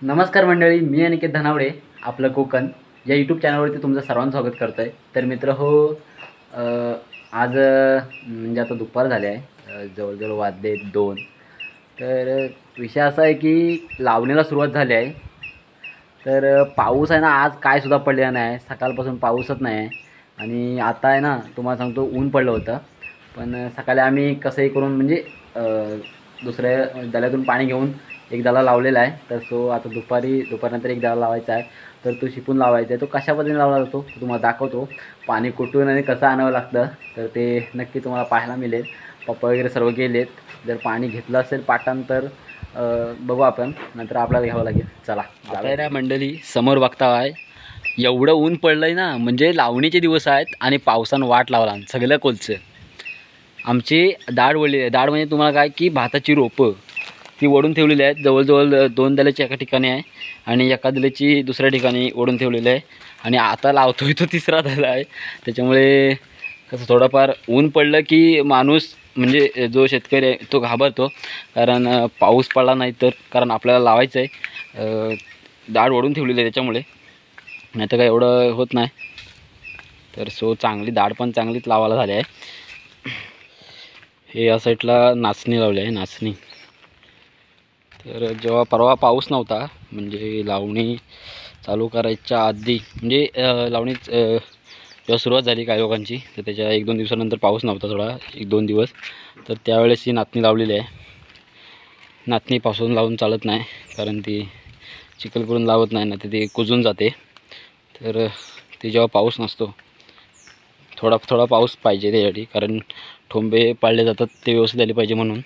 नमस्कार मंडळी, मी अनिकेत धनावडे आपलं कोकण या यूट्यूब चॅनलवरती तुमचं सर्वांचं स्वागत करतो आहे. तर मित्र हो, आज म्हणजे आता दुपार झाले आहे, जवळजवळ वाजले 2. तर विषय असा आहे की लावणीला सुरुवात झाली आहे. तर पाऊस आहे ना, आज काय सुद्धा पडलेला नाही, सकाळपासून पाऊसच नाही आहे. आणि आता आहे ना, तुम्हाला सांगतो ऊन पडलं होतं. पण सकाळी आम्ही कसंही करून म्हणजे दुसऱ्या दल्यातून पाणी घेऊन एक दला लावलेला आहे. तर सो आता दुपारनंतर एक दला लावायचा आहे. तर तो शिपून लावायचा आहे. तो कशा पद्धतीने लावला जातो तो तुम्हाला दाखवतो. पाणी कुठून आणि कसं आणावं लागतं तर ते नक्की तुम्हाला पाहायला मिळेल. पप्पा वगैरे सर्व गेलेत. जर पाणी घेतलं असेल पाटांतर बघू आपण, नंतर आपल्याला घ्यावं लागेल. चला आता ना मंडळी, समोर बघता आहे एवढं ऊन पडलं आहे ना, म्हणजे लावणीचे दिवस आहेत आणि पावसानं वाट लावला सगळं कोलचं. आमची दाढ वळली आहे. दाढ म्हणजे तुम्हाला काय की भाताची रोपं ती ओढून ठेवलेली आहेत. जवळजवळ 2 दल्याची एका ठिकाणी आहे आणि एका दल्याची दुसऱ्या ठिकाणी ओढून ठेवलेली आहे. आणि आता लावतोय तो तिसरा दला आहे. त्याच्यामुळे कसं थोडंफार ऊन पडलं की माणूस म्हणजे जो शेतकरी आहे तो घाबरतो. कारण पाऊस पडला नाही तर, कारण आपल्याला लावायचं आहे, दाढ ओढून ठेवलेली आहे त्याच्यामुळे. नाही तर काय एवढं होत नाही. तर सो चांगली दाढ पण चांगलीच लावायला झाली आहे. हे या साईडला नाचणी लावली आहे, नाचणी. तर जेव्हा परवा पाऊस नव्हता, म्हणजे लावणी चालू करायच्या आधी, म्हणजे लावणी जेव्हा सुरुवात झाली काही लोकांची, तर त्याच्या 1-2 दिवसानंतर पाऊस नव्हता थोडा, 1-2 दिवस. तर त्यावेळेस ही नाचणी लावलेली आहे. नाचणी पावसाळून लावून चालत नाही, कारण ती चिखल करून लावत नाही ना, तर ती कुजून जाते. तर ते जेव्हा पाऊस नसतो, थोडा पाऊस पाहिजे त्यासाठी, कारण ठोंबे पाळले जातात ते व्यवस्थित आले पाहिजे म्हणून.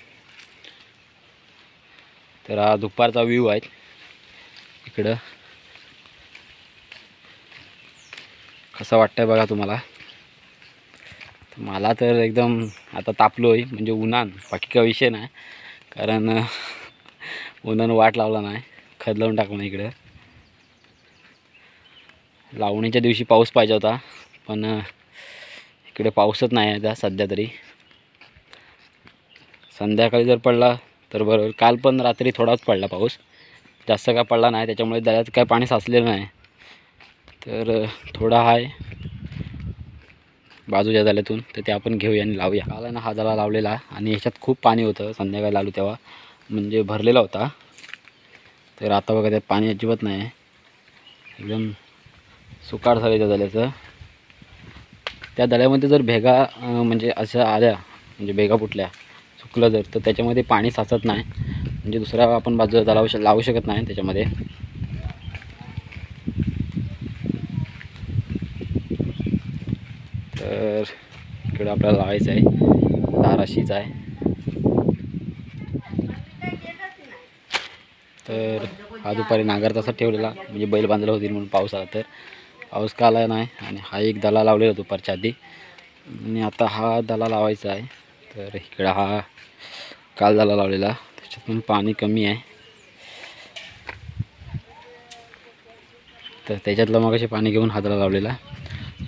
तर हा दुपारचा व्ह्यू आहे इकडं. कसं वाटतंय बघा तुम्हाला. मला तर एकदम आता तापलो आहे, म्हणजे उन्हान, बाकी काही विषय नाही. कारण उन्हानं वाट लावला नाही, खत लावून टाकलं इकडं. लावणीच्या दिवशी पाऊस पाहिजे होता, पण इकडे पाऊसच नाही आहे आता सध्या तरी. संध्याकाळी जर पडला तर बरोबर. काल पण रात्री थोडाच पडला पाऊस, जास्त काय पडला नाही. त्याच्यामुळे दऱ्यात काय पाणी साचलेलं नाही. तर थोडा आहे बाजूच्या दल्यातून, तर ते आपण घेऊया आणि लावूया. काल ना हा दला लावलेला आणि ह्याच्यात खूप पाणी होतं. संध्याकाळी लावलो तेव्हा म्हणजे भरलेला होता. तर आता बघा त्यात पाणी अजिबात नाही, एकदम सुकाळ झालं त्या दल्याचं. त्या दल्यामध्ये जर भेगा म्हणजे अशा आल्या, म्हणजे भेगा फुटल्या, सुकलं जर, तर त्याच्यामध्ये पाणी साचत नाही. म्हणजे दुसरा आपण बाजूला लावू शकत नाही त्याच्यामध्ये. तर इकडं आपल्याला लावायचं आहे, दार अशीच आहे. तर हा दुपारी नांगर तसा ठेवलेला, म्हणजे बैल बांधला होतील म्हणून. पाऊस आला तर पाऊस का आला नाही. आणि हा एक दला लावलेला दुपारच्या आधी, आणि आता हा दला लावायचा आहे. तर इकडं हा काल दला लावलेला, त्याच्यातून पाणी कमी आहे. तर त्याच्यातलं मग असे पाणी घेऊन हा दला लावलेला.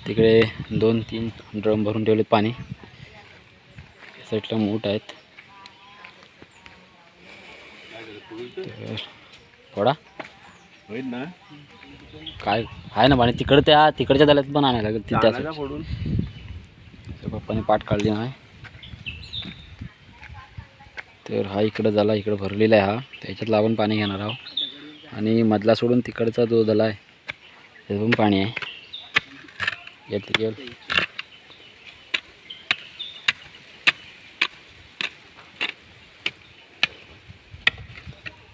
तिकडे 2-3 ड्रम भरून ठेवलेत पाणी. साईडला मूठ आहेत. तर थोडा होईल ना, काय आहे ना पाणी तिकडच्या दल्यात पण आणायला लागेल. पडून पप्पाने पाठ काढली नाही. तर हा इकडं झाला, इकडं भरलेला आहे हा. त्याच्यातला आपण पाणी घेणार आहोत. आणि मधला सोडून तिकडचा जो दला आहे त्यात पण पाणी आहे. घेतली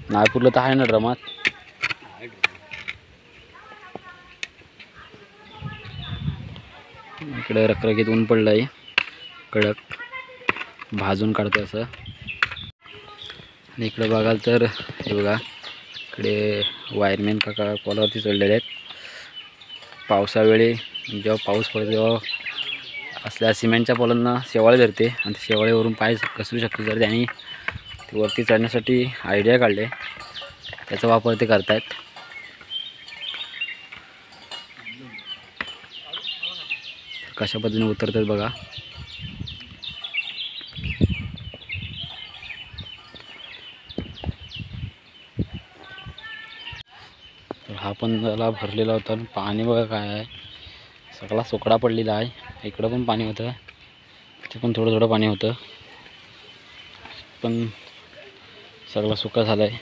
नागपूरला तर आहे ना ड्रमात. इकडे रखरखीत ऊन पडलं आहे, कडक भाजून काढतं असं. आणि इकडे बघाल तर हे बघा, इकडे वायरमॅन काका पोलावरती चढलेले आहेत. पावसावेळी जेव्हा पाऊस पडतो तेव्हा असल्या सिमेंटच्या पोलांना शेवाळे धरते, आणि त्या शेवाळेवरून पाय घसरू शकतो. तर त्यांनी ते वरती चढण्यासाठी आयडिया काढले, त्याचा वापर ते करतायत. कशा पद्धतीने उतरतात बघा. तर हा पण त्याला भरलेला होता आणि पाणी बघा काय आहे, सगळा सोकडा पडलेला आहे. इकडं पण पाणी होतं, इथे पण थोडं थोडं पाणी होतं, पण सगळा सुका झाला आहे.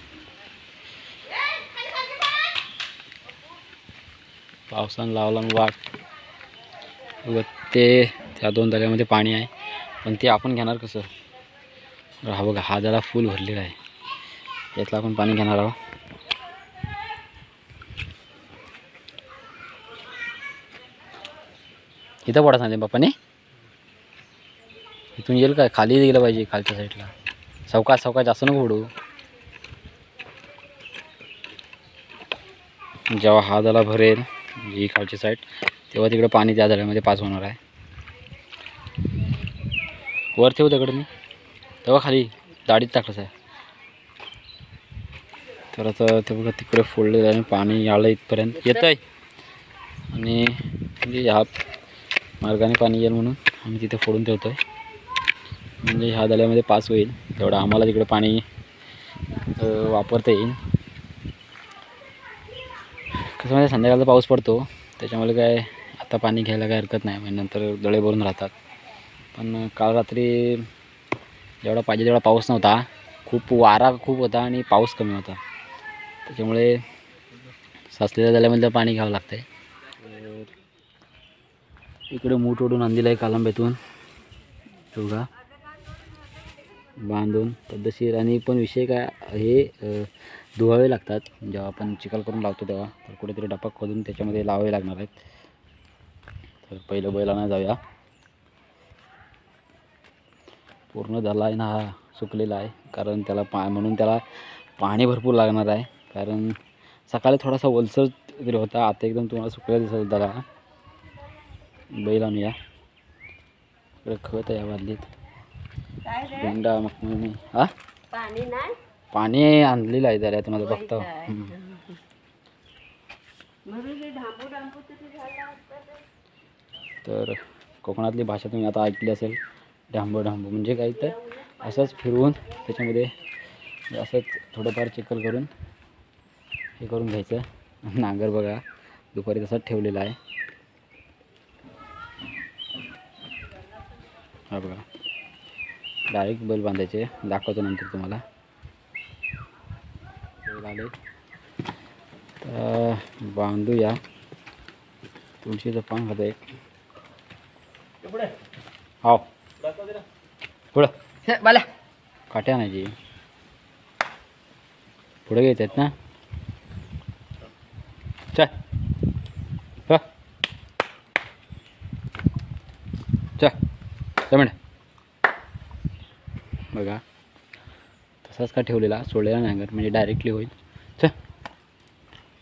पावसानं लावला वाट व ते त्या 2 दऱ्यामध्ये पाणी आहे, पण ते आपण घेणार कसं. हा बघा हा जरा फुल भरलेला आहे, यातलं आपण पाणी घेणार आहोत. इथं पडा सांगते बाप्पाने, इथून येईल काय, खाली गेलं पाहिजे खालच्या साईडला. सावकाश सावकाश जास्त नको उडू. जेव्हा हा दला भरेल ही खालची साईड, तेव्हा तिकडे पाणी त्या दऱ्यामध्ये पास होणार आहे. वर ठेवू दगड मी, तेव्हा खाली दाढीत टाकलंच आहे. तर आता ते बघा तिकडे फोडलेलं आहे, पाणी आलं इथपर्यंत येत आहे आणि म्हणजे ह्या मार्गाने पाणी येईल म्हणून आम्ही तिथे फोडून ठेवतो आहे, म्हणजे ह्या दऱ्यामध्ये पास होईल, तेवढं आम्हाला तिकडे पाणी वापरता येईल. कसं म्हणजे संध्याकाळचा पाऊस पडतो, त्याच्यामुळे काय आता पाणी घ्यायला काय हरकत नाही, म्हणजे नंतर दळे भरून राहतात. पण काल रात्री जेवढा पाहिजे तेवढा पाऊस नव्हता, खूप वारा खूप होता आणि पाऊस कमी होता, त्याच्यामुळे साचलेल्या दऱ्यामधलं पाणी घ्यावं लागतं आहे. इकडे मूठ ओढून आणलेलं आहे कालंब्यातून, बघा बांधून पद्धतशीर. आणि पण विषय काय, हे धुवावे लागतात जेव्हा आपण चिखल करून लावतो तेव्हा, तर कुठेतरी डबा खोदून त्याच्यामध्ये लावावे लागणार आहेत. तर पहिलं बैलांना जाऊया. पूर्ण झाला आहे ना हा, सुकलेला आहे, कारण त्याला म्हणून त्याला पाणी भरपूर लागणार आहे, कारण सकाळी थोडासा ओलसर वगैरे होता, आता एकदम तुम्हाला सुकलेला दिसत होता. बैल आणूया, इकडे खत आहे बादलीत, भेंडा मग हा पाणी नाही, पाणी आणलेलं आहे त्याला तुम्हाला बघता. तर कोकणातली भाषा तुम्ही आता ऐकली असेल, ढांबू ढांबू म्हणजे काय, तर असंच फिरवून त्याच्यामध्ये असंच थोडंफार चिखल करून हे करून घ्यायचं. नांगर बघा दुपारी तसाच ठेवलेला आहे, हा बघा. डायरेक्ट बैल बांधायचे, दाखवतो नंतर तुम्हाला. बैल आले तर बांधूया. तुळशीचं पान खातं एक, हाव पुढं बाला काट्या आणायची, पुढे घ्यायचं आहेत ना. चल हो चल मिनिट बघा, तसाच का ठेवलेला, सोडलेला नाही अंगर, म्हणजे डायरेक्टली होईल. चल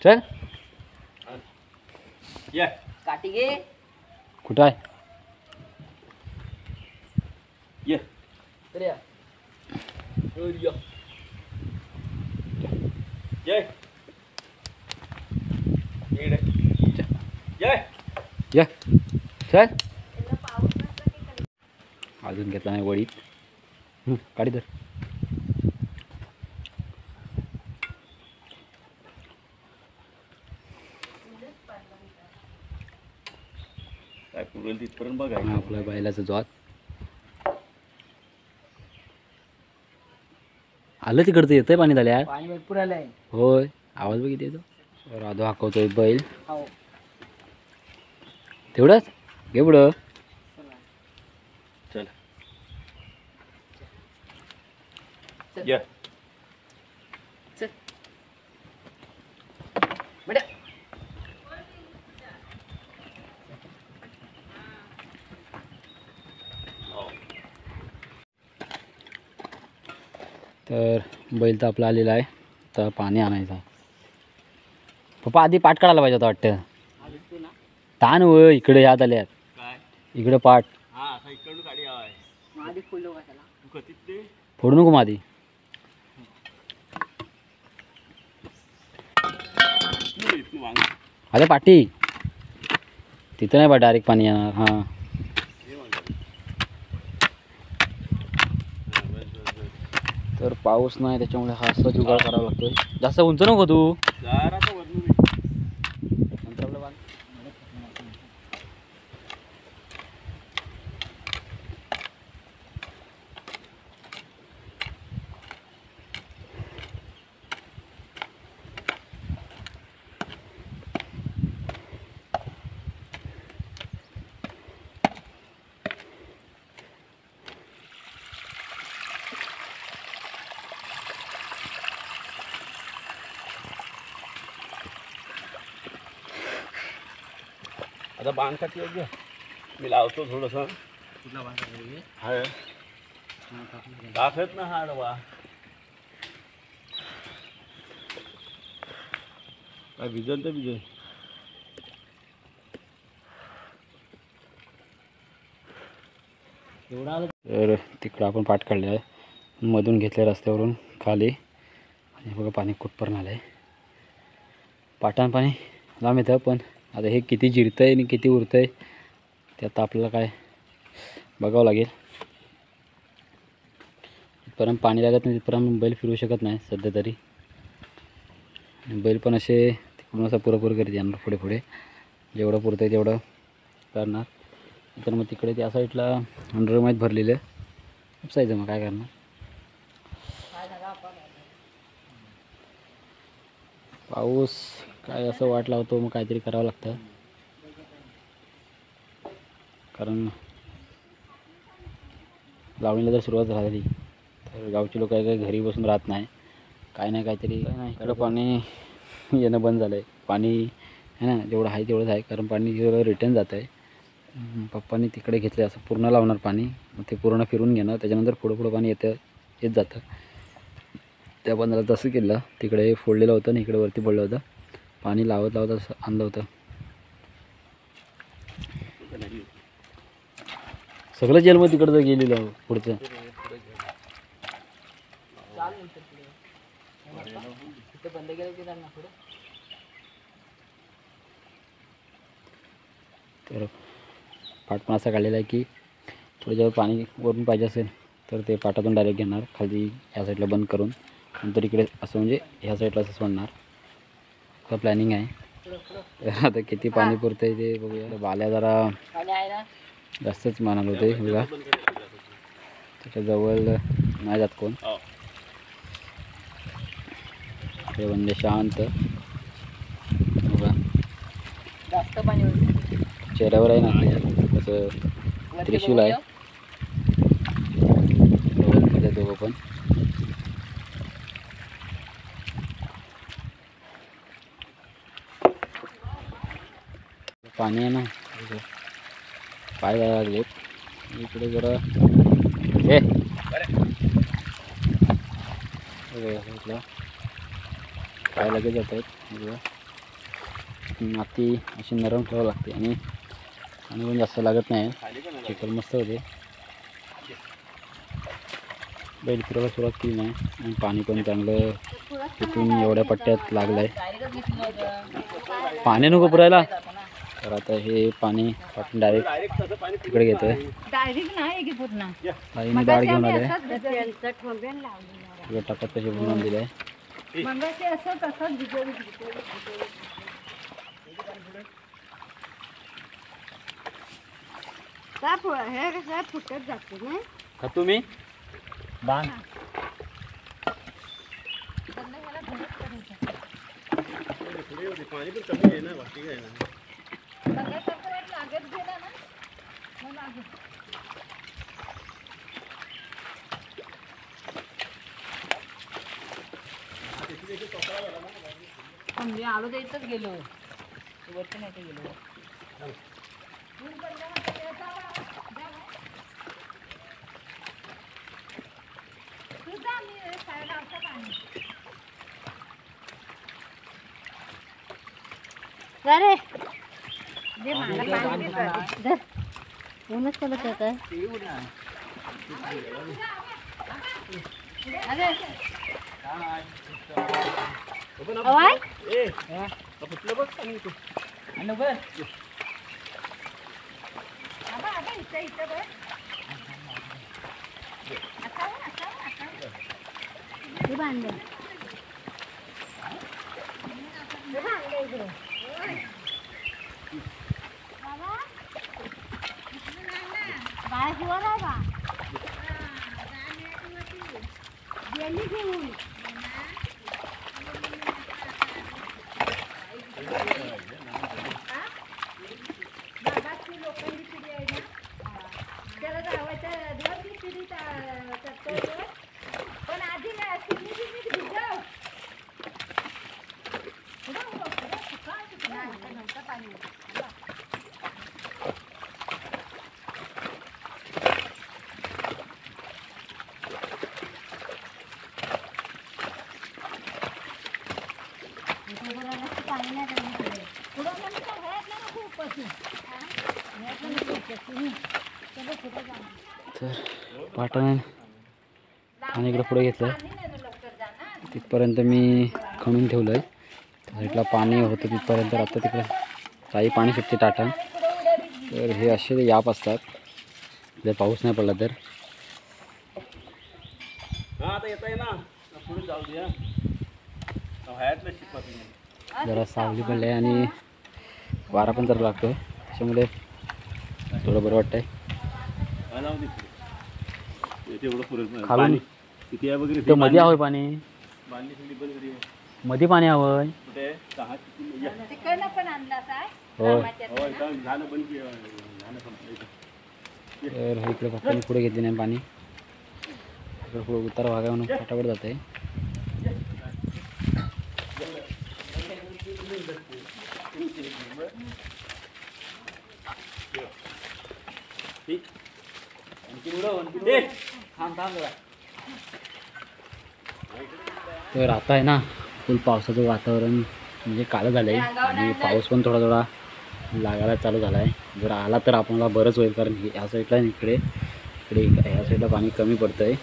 चल काठी घे. कुठं आहे, ये तरी या. ये इकडे ये या चल. अजून घेतला नाही वडीत, काढी तर. काय पुरेल तिथपर्यंत बघायचं. आपल्या बैलाचं जोत आलं, तिकडचं येतंय पाणी झाल्या. पाणी भरपूर आलंय. होय, आवाज बघितला येतो. राधू हाकवतोय बैल, हो. तेवढंच घे पुढं. चल ये चल बेटा. तर बैल तर आपला आलेला आहे, तर पाणी आणायचं. पप्पा आधी पाठ काढायला पाहिजे होता वाटतं. ताण व इकडे याद आल्यात, काय इकडे पाठ हा असा इकडून गाडी हवाय. आधी फुलं का त्याला. तू कधीच ते फोडू नको मादी. इथून वांग अरे पाठी तिथं नाही बा, डायरेक्ट पाणी येणार. हां हे वांग तर पाऊस नाही, त्याच्यामुळे हा असा जुगाड करावा लागतोय. जास्त उंच नको तू. जरासा वरनं आता बांध का घ्या मी लावतो थोडंसं कुठला बांधा हाय दाखवत ना हा डबा काय भिजल तर भिजल तर तिकडं आपण पाठ काढले आहे मधून घेतल्या रस्त्यावरून खाली आणि बघा पाणी कुठपर्यंत आलं आहे. पाटानं पाणी लांब येतं पण आता हे किती जिरतं आहे आणि किती उरतं आहे ते आता आपल्याला काय बघावं लागेल. तिथपर्यंत पाणी लागत नाही तिथपर्यंत बैल फिरू शकत नाही सध्या तरी. बैल पण असे तिकडून असं पुरेपूर करीत येणार पुढे पुढे जेवढं पुरतं आहे तेवढं करणार. तर मग तिकडे त्या साईडला अंडरमाईत भरलेलं उपसायचं मग काय करणार. पाऊस काय असं वाट लावतो मग काहीतरी करावं लागतं कारण लावणीला जर सुरुवात झाली तर गावची लोक काही घरी बसून राहत नाही काय नाही काहीतरी नाही. इकडं पाणी येणं बंद झालं आहे पाणी आहे ना जेवढं आहे तेवढंच आहे कारण पाणी जेवढं रिटर्न जातं आहे. पप्पांनी तिकडे घेतले असं पूर्ण लावणार पाणी मग ते पूर्ण फिरून घेणं त्याच्यानंतर पुढं पाणी येत जातं. त्या बंधाला तसं केलं तिकडे फोडलेलं होतं आणि इकडे वरती पडलं होतं पाणी लावत असं आणलं होतं. सगळं जेल मग तिकडं गेलेलं पुढचं बंद केलं की जाणार पुढे. तर पाट पण असा काढलेला आहे की थोडं जेव्हा पाणी वरून पाहिजे असेल तर ते पाटातून डायरेक्ट घेणार खाली ह्या साईडला बंद करून नंतर इकडे असं म्हणजे ह्या साईडला असं सोडणार असं प्लॅनिंग आहे. तर आता किती पाणी पुरतं आहे ते बघूया. बाल्या जरा पाणी आहे ना जास्तच मानाल होते बघा त्याच्याजवळ नाही जात कोण. ते म्हणजे शांत बघा जास्त पाणी होतं. चेहऱ्यावर आहे ना कसं त्रिशूल आहे दोघं पण. पाणी आहे ना पाय जायला लागलेत इकडे जरा हे इथला पाय लगेच जात आहेत. माती अशी नरम ठेवावं लागते आणि पाणी पण जास्त लागत नाही चिखल मस्त होते. बैल फिरायला सुरुवात केली नाही आणि पाणी पण चांगलं तिथून एवढ्या पट्ट्यात लागलं आहे. पाणी नको पुरायला तर आता हे पाणी पाठून डायरेक्ट तिकडे घेतोय. डायरेक्ट नाही की पूर्ण ताईने दाढ घेऊन आले टाकत कसे बनवून दिले आहे. हे कसं फुटत जाते ना का तुम्ही बांध पाणी पण कमी आहे ना बाकी आहे ना मी आलो तर इथंच गेलो वरती नाही गेलो. अरे ऊनच चालत होत तर पाटण आणि इकडे पुढे घेतलं तिथपर्यंत मी खणून ठेवलं आहे. साईडला पाणी होतं तिथपर्यंत. आता तिकडे काही पाणी सुटते टाटा. तर हे असे याप असतात जर पाऊस नाही पडला तर. हा आता येत आहे ना पुढे जाऊ द्या हयातलं शिकवा तुम्ही. जरा सावली पडली आहे आणि वारा पण जरा लागतो त्याच्यामुळे थोडं बरं वाटतंय. जाऊ दे तेवढं पुरेच नाही. खालून पाणी किती आहे वगैरे इथं मध्ये हवं पाणी. बांधली सगळी बंद करी. मध्ये पाणी हवं. कुठे 6 किती या. तिकडनं पण आणला काय होय. हो इथं झालं बंद की झालं संपलं. तर हे इकडे पप्पांनी पुढे घेतले नाही पाणी. इकडे पुढे उतार भागावरून फटाफट जात आहे. तर आता आहे ना फुल पावसाचं वातावरण म्हणजे काळं झालं आहे आणि पाऊस पण थोडा थोडा लागायला चालू झाला आहे. जर आला तर आपल्याला बरंच होईल कारण ह्या साईडला इकडे इकडे ह्या साईडला पाणी कमी पडतं आहे.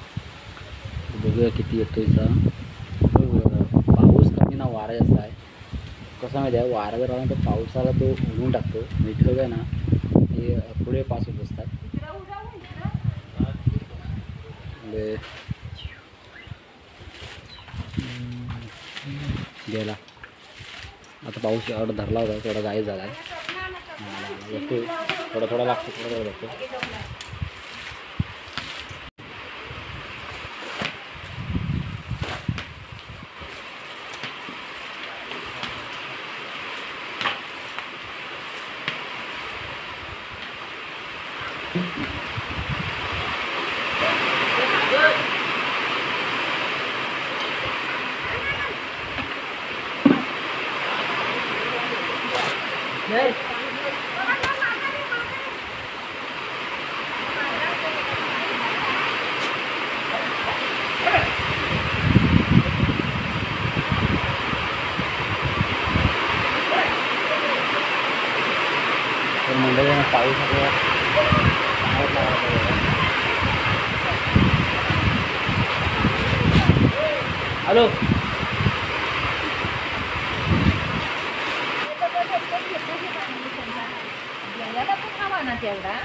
बघूया किती येतो इथं. पाऊस कमी ना वारा जास्त आहे. कसं माहिती आहे वारा जर आला तर पावसाला तो उडवून टाकतो. मिठं आहे ना ते पुढे पास होत असतात. म्हणजे गेला आता पाऊस एवढा धरला होता थोडा गायब झाला आहे. येतो थोडा थोडा लागतो थोडा थोडा लागतो. तर मंडळी पाऊस हॅलो याला पण हवा ना तेवढा.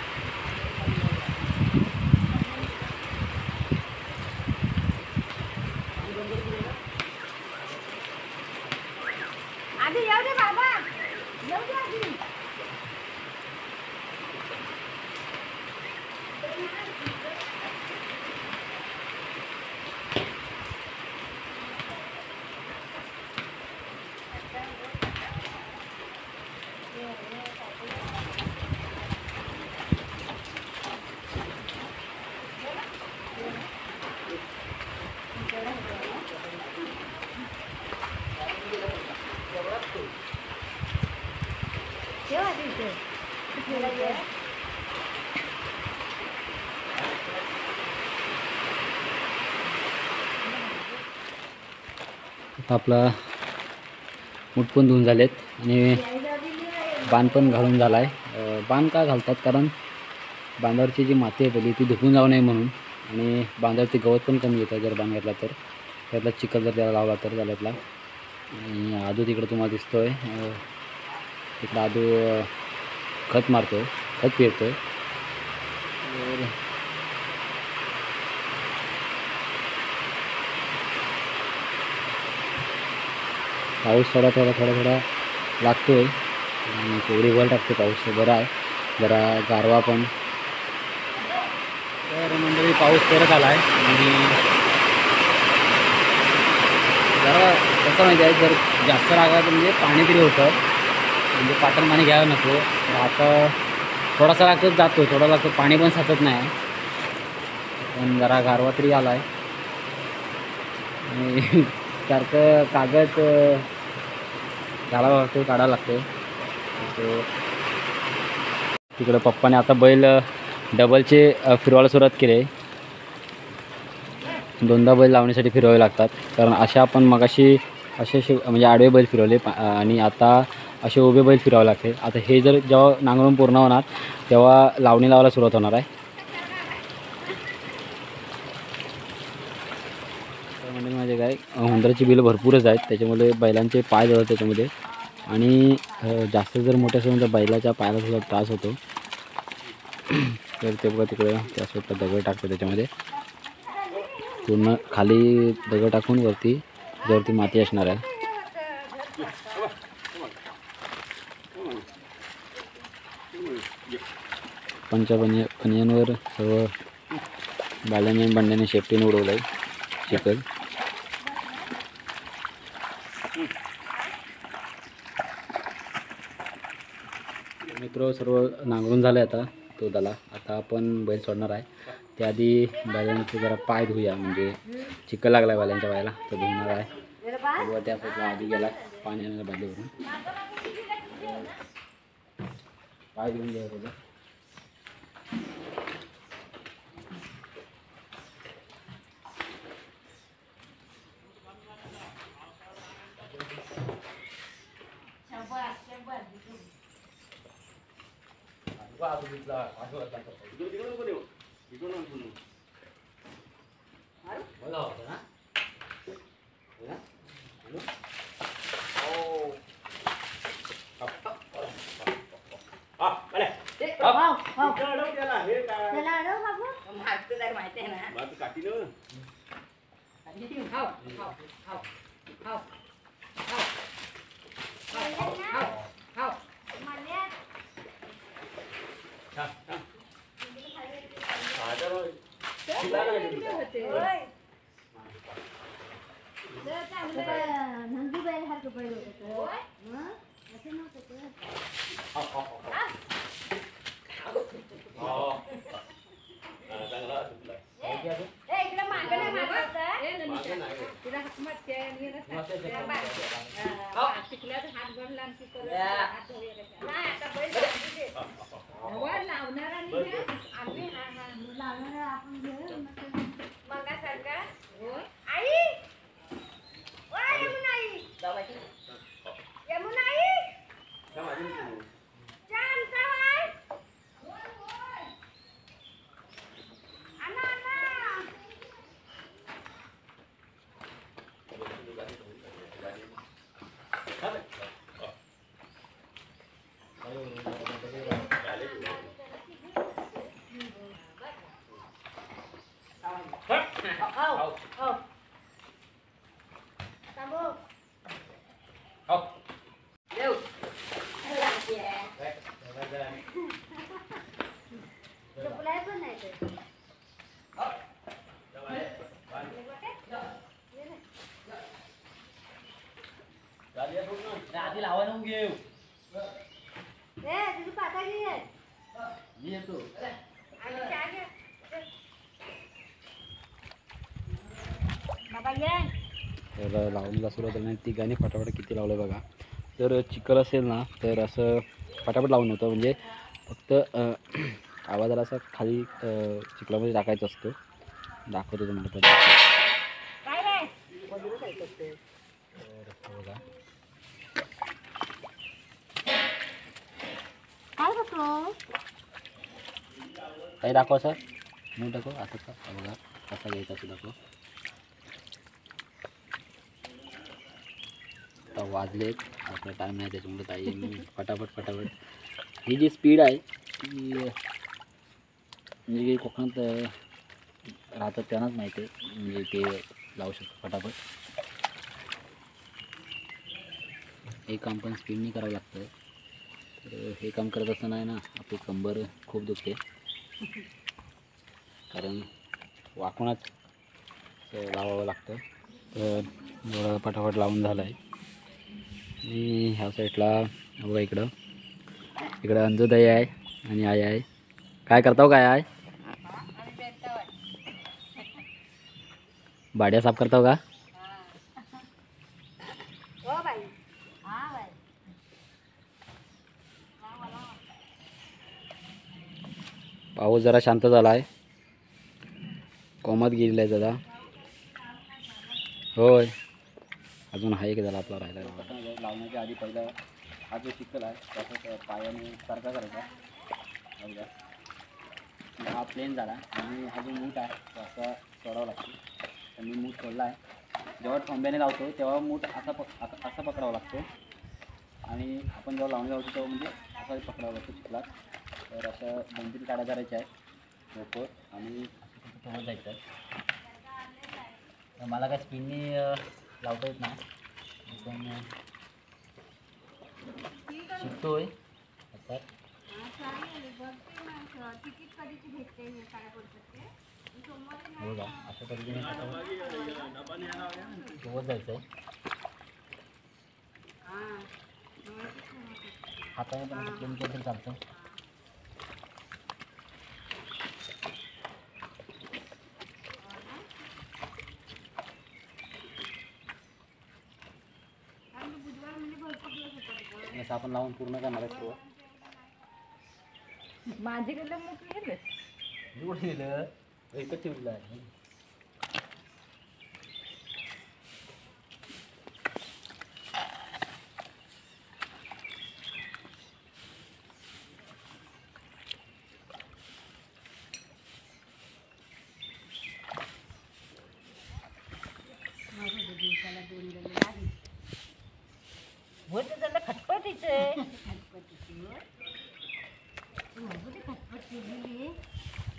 आधी येऊ दे बाबा येऊ दे आधी. आता आपला मूठ पण धुवून झालेत आणि बांध पण घालून झाला आहे. बांध का घालतात कारण बांधावरची जी माती आहे पहिली ती धुपून जाऊ नये म्हणून. आणि बांधावरती गवत पण कमी येतं जर बांध घातला तर. त्यातला चिखल जर त्याला लावला तर त्याला. आणि आदू तिकडं तुम्हाला दिसतो आहे तिकडं आदू खत मारतो खत पेरतो आहे. पाऊस थोडा लागतो आहे आणि तेवढी वर टाकते पाऊस. बरा आहे जरा गारवा पण. तर मंडळी पाऊस परत आला आहे आणि जरा कसं माहिती आहे जर जास्त लागायचं म्हणजे पाणी तरी होतं म्हणजे पाटण पाणी घ्यावं नको. आता थोडासा लागतो जातो थोडा लागतो पाणी पण साचत नाही पण जरा गारवा तरी आला आहे. आणि सारखं कागद घालावा लागतो काढायला लागतो. तिकडं पप्पाने आता बैल डबलचे फिरवायला सुरुवात केली आहे. दोनदा बैल लावण्यासाठी फिरवावे लागतात कारण अशा आपण मगाशी असे म्हणजे आडवे बैल फिरवले आणि आता असे उभे बैल फिरावे लागते. आता हे जर जेव्हा नांगरून पूर्ण होणार तेव्हा लावणी लावायला सुरुवात होणार आहे. म्हणजे माझे काय हुंदराची बिलं भरपूरच आहेत, त्याच्यामुळे बैलांचे पाय जातात त्याच्यामध्ये आणि जास्त जर मोठे असेल तर बैलाच्या पायाला सुद्धा त्रास होतो. तर ते बघा तिकडे त्यासोबत दगड टाकतो त्याच्यामध्ये पूर्ण खाली दगड टाकून वरती माती असणार आहे. पंचापणीवर सर्व बाल्याने बंड्याने शेपटीने उडवलं आहे चिखल. मित्र सर्व नांगरून झालं आता तोदाला. आता आपण बैल सोडणार आहे. त्याआधी बैलांचे जरा पाय धुया, म्हणजे चिखल लागला आहे बैलांच्या पायाला, तर धुणार आहे. त्या साईडला आधी गेला पाणी आणायला बादलीवरून पाय धुवून घ्या त्याचा. माहिती आहे ना आधी लावा ना घेऊ मी येतो. तर लावलेला सुरुवात नाही तिघांनी फटाफट किती लावलं बघा. जर चिखल असेल ना तर असं फटाफट लावून होतं, म्हणजे फक्त आवाजाला असं खाली चिखलामध्ये टाकायचं असतं. दाखवतो तुम्हाला बघा. काही दाखवा सर, नाही दाखव असं का बघा कसा घ्यायचा असं दाखव. आता वाजलेत, आपला टाईम नाही त्याच्यामुळे काही फटाफट ही जी स्पीड आहे ती म्हणजे की कोकणात राहतात त्यांनाच माहिती आहे, म्हणजे ते लावू शकतो फटाफट. हे काम पण स्पीडनी करावं लागतं. तर हे काम करत असताना आहे ना आपली कंबर खूप दुखते, कारण वाकूनच लावावं लागतं. तर एवढं फटाफट लावून झालं आहे. आणि ह्या साईडला बघा इकडं अंजूताई आहे आणि आई आहे. काय करताव काय आहे? बाड्या साफ करताव का? पाऊस जरा शांत झाला आहे, कोमात गेलेला आहे दादा. होय अजून आहे की त्याला आपला राहिला लावण्याच्या आधी पहिला हा जो चिखल आहे त्याचा पायाने सारखा करायचा. बघा हा प्लेन झाला आणि हा जो मूठ आहे तो असा सोडावा लागतो. तर मी मूठ सोडला आहे. जेव्हा ठोंब्याने लावतो तेव्हा मूठ असा असा पकडावा लागतो आणि आपण जेव्हा लावणी लावतो तेव्हा म्हणजे असा पकडावा लागतो चिखलात. तर असं 2-3 काड्या करायच्या आहेत लोक आणि असं ठेवत जायचं आहे. तर मला काय स्पिननी लावता येत नाही, पण शिकतोय आता. हो का अशा पद्धतीने ठेवत जायचं आहे. हाताने पण प्लेन केलं तरी चालतं. असं आपण लावून पूर्ण करणार आहे सर्व. माझ्याकडलं मूठ गेलं. एवढं दिलं एकच ठेवलं आहे. होतं त्याला खटपटीचं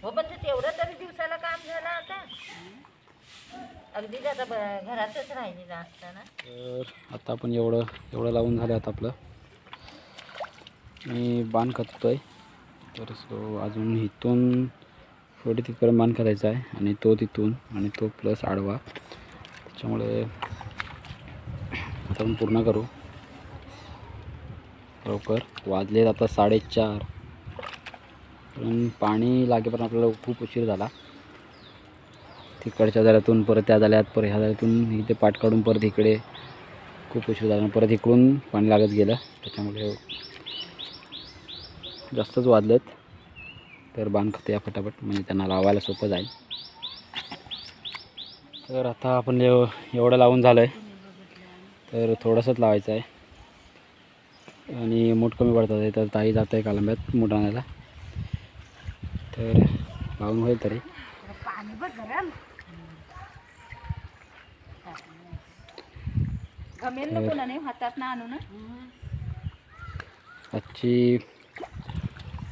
हो, पण ते तेवढं तरी दिवसाला काम झालं आता. अगदीच आता घरातच राहिलेलं असताना. तर आता आपण एवढं लावून झालं आता आपलं. मी बाण खचतोय. तर अजून इथून थोडी तिथपर्यंत बाण करायचा आहे आणि तो तिथून आणि तो प्लस आडवा. त्याच्यामुळे आता आपण पूर्ण करू लवकर. वाजले आता 4:30. पण पाणी लागेपर्यंत आपल्याला खूप उशीर झाला. तिकडच्या जाळ्यातून परत त्या जाळ्यात, परत ह्या जाळ्यातून इथे पाठ काढून परत इकडे खूप उशीर झाला. परत इकडून पाणी लागत गेलं, त्याच्यामुळे जास्तच वाजलेत. तर बांध खाते फटाफट म्हणजे त्यांना लावायला सोपं जाईल. तर आता आपण एवढं लावून झालं आहे, तर थोडंसंच लावायचं आहे आणि मूठ कमी पडतात आहे. तर ताई जात आहे कालंब्यात मूठ आणायला. तर लावून होईल तरी. पाणी बघ गरम गमेल नको ना नाही हातात ना आणू ना. आजची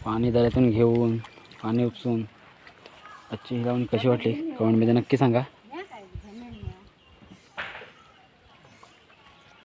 पाणी दऱ्यातून घेऊन पाणी उपसून आजची ही लावून कशी वाटली कमेंटमध्ये नक्की सांगा.